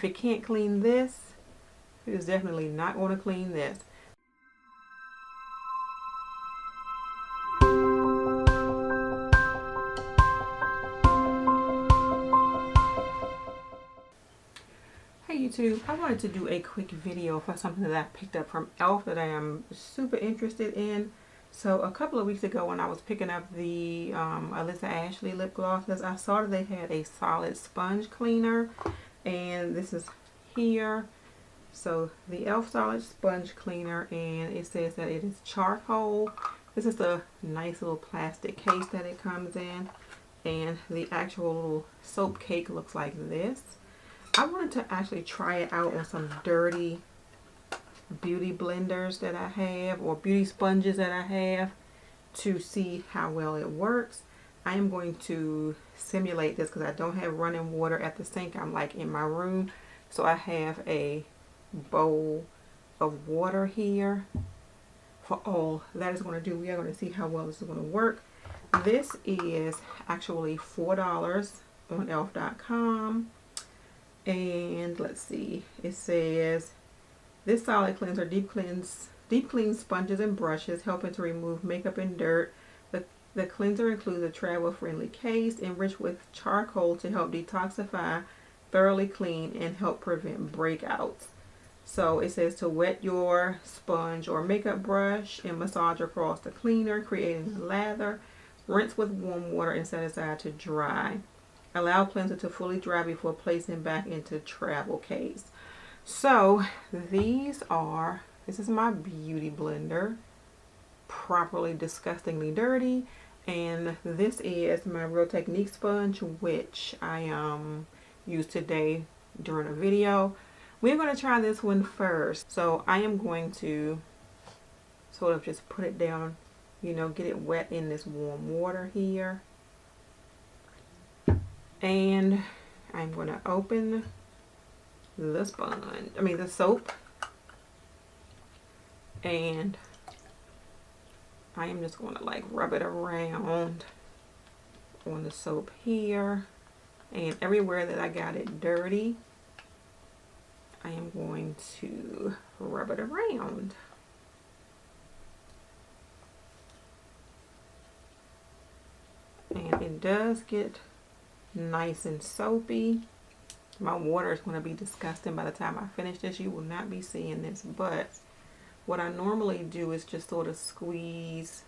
if it can't clean this, it is definitely not going to clean this. Hey YouTube, I wanted to do a quick video for something that I picked up from e.l.f. that I am super interested in. So a couple of weeks ago when I was picking up the Alyssa Ashley lip glosses, I saw that they had a solid sponge cleaner, and this is here. So the e.l.f. solid sponge cleaner, and it says that it is charcoal. This is the nice little plastic case that it comes in, and the actual little soap cake looks like this. I wanted to actually try it out on some dirty beauty blenders that I have, or beauty sponges that I have, to see how well it works. I am going to simulate this because I don't have running water at the sink. I'm like in my room, so I have a bowl of water here for all that is going to do. We are going to see how well this is going to work. This is actually $4 on elf.com. And let's see, it says this solid cleanser deep clean sponges and brushes, helping to remove makeup and dirt. The cleanser includes a travel friendly case enriched with charcoal to help detoxify, thoroughly clean, and help prevent breakouts. So it says to wet your sponge or makeup brush and massage across the cleaner, creating a lather. Rinse with warm water and set aside to dry. Allow cleanser to fully dry before placing back into travel case. So this is my beauty blender, properly disgustingly dirty, and this is my Real Technique sponge, which I used today during a video. We're going to try this one first. So I am going to sort of just put it down, you know, get it wet in this warm water here. And I'm going to open the the soap, and I am just going to like rub it around on the soap here, and everywhere that I got it dirty, I am going to rub it around. And it does get nice and soapy. My water is going to be disgusting by the time I finish this. You will not be seeing this, but what I normally do is just sort of squeeze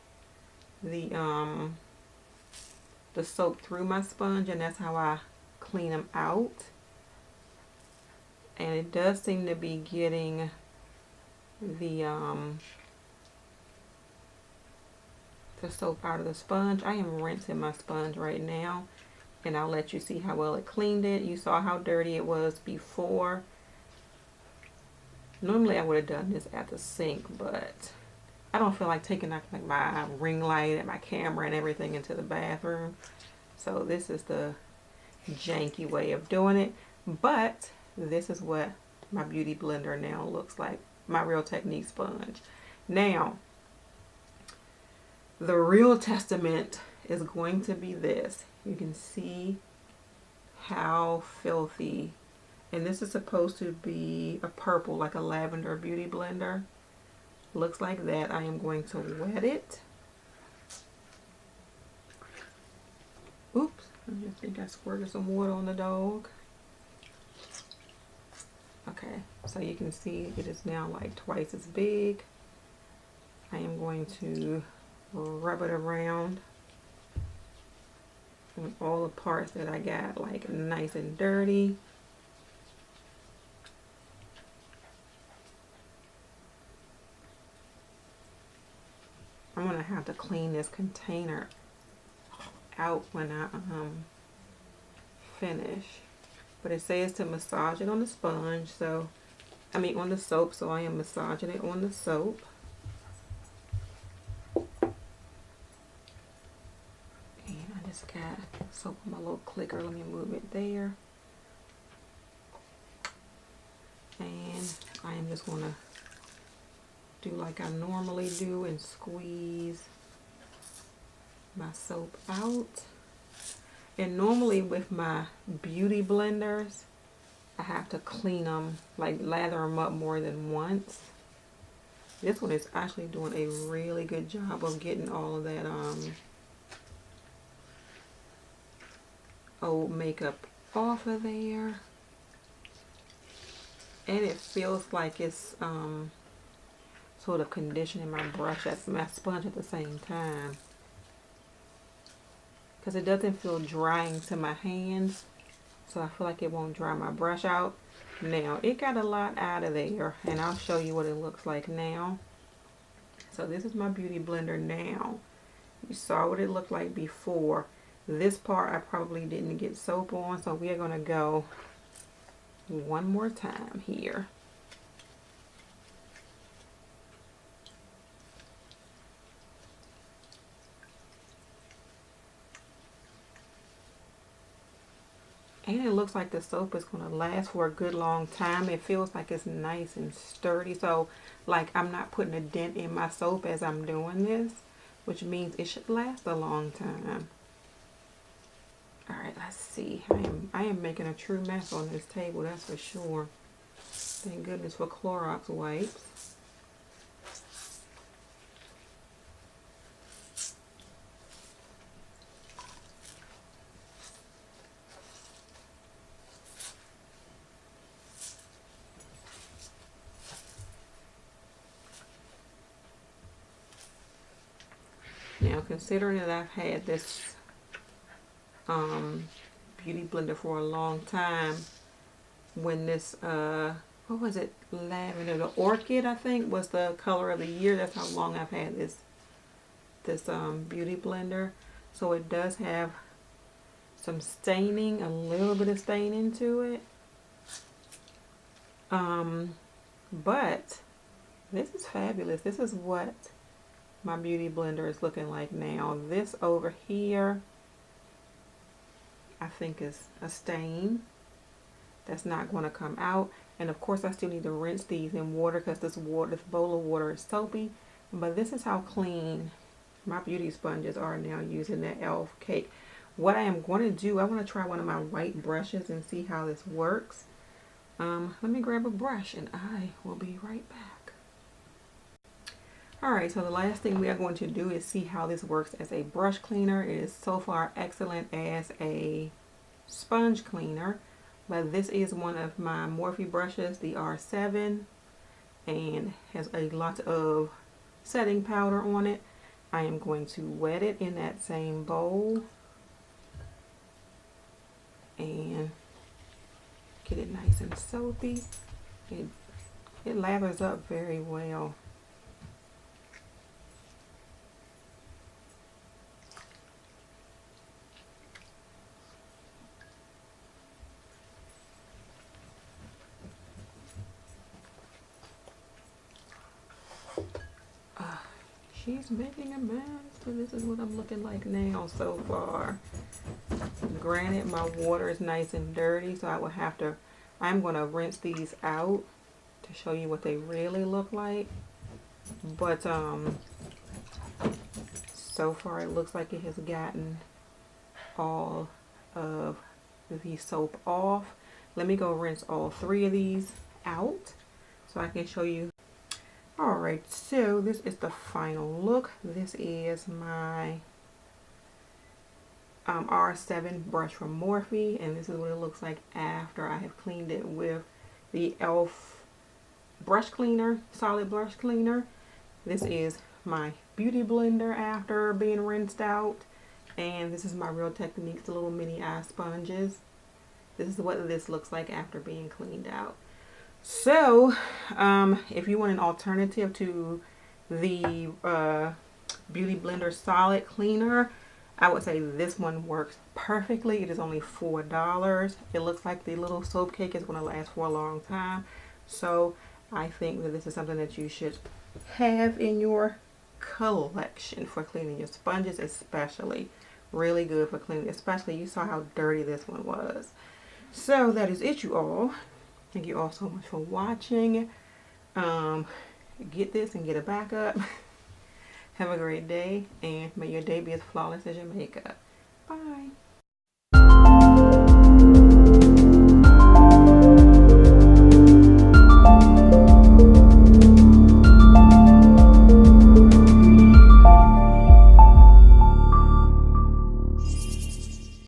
the soap through my sponge, and that's how I clean them out. And it does seem to be getting the soap out of the sponge. I am rinsing my sponge right now, and I'll let you see how well it cleaned it. You saw how dirty it was before. Normally I would have done this at the sink, but I don't feel like taking like my ring light and my camera and everything into the bathroom. So this is the janky way of doing it. But this is what my beauty blender now looks like. My Real Technique sponge. Now, the real testament is going to be this. You can see how filthy, and this is supposed to be a purple, like a lavender beauty blender. Looks like that. I am going to wet it. Oops, I just think I squirted some water on the dog. Okay, so you can see it is now like twice as big. I am going to rub it around on all the parts that I got like nice and dirty. I'm gonna have to clean this container out when I finish. But it says to massage it on the sponge, so on the soap, so I am massaging it on the soap. Got soap on my little clicker. Let me move it there. And I am just going to do like I normally do and squeeze my soap out. And normally with my beauty blenders, I have to clean them, like lather them up more than once. This one is actually doing a really good job of getting all of that old makeup off of there. And it feels like it's sort of conditioning my brush at my sponge at the same time, because it doesn't feel drying to my hands, so I feel like it won't dry my brush out. Now it got a lot out of there, and I'll show you what it looks like now. So this is my beauty blender now. You saw what it looked like before. This part I probably didn't get soap on, so we are going to go one more time here. And it looks like the soap is going to last for a good long time. It feels like it's nice and sturdy. So like I'm not putting a dent in my soap as I'm doing this, which means it should last a long time. All right, let's see. I am making a true mess on this table, that's for sure. Thank goodness for Clorox wipes. Now, considering that I've had this beauty blender for a long time, when this what was it, lavender, the orchid I think was the color of the year. That's how long I've had this beauty blender. So it does have some staining, a little bit of staining to it, but this is fabulous. This is what my beauty blender is looking like now. This over here I think is a stain that's not going to come out, and of course I still need to rinse these in water because this bowl of water is soapy. But this is how clean my beauty sponges are now using that e.l.f. cake. What I am going to do, I want to try one of my white brushes and see how this works. Let me grab a brush and I will be right back. Alright, so the last thing we are going to do is see how this works as a brush cleaner. It is so far excellent as a sponge cleaner, but this is one of my Morphe brushes, the R7, and has a lot of setting powder on it. I am going to wet it in that same bowl and get it nice and soapy. It lathers up very well. She's making a mess, so this is what I'm looking like now so far. Granted, my water is nice and dirty, so I'm going to rinse these out to show you what they really look like. But so far it looks like it has gotten all of the soap off. Let me go rinse all three of these out so I can show you. Alright, so this is the final look. This is my R7 brush from Morphe, and this is what it looks like after I have cleaned it with the e.l.f. brush cleaner, solid brush cleaner. This is my beauty blender after being rinsed out, and this is my Real Techniques, the little mini eye sponges. This is what this looks like after being cleaned out. So, if you want an alternative to the Beauty Blender Solid Cleaner, I would say this one works perfectly. It is only $4. It looks like the little soap cake is going to last for a long time. So, I think that this is something that you should have in your collection for cleaning your sponges, especially. Really good for cleaning, especially you saw how dirty this one was. So, that is it, you all. Thank you all so much for watching. Get this and get a backup. Have a great day, and may your day be as flawless as your makeup. Bye.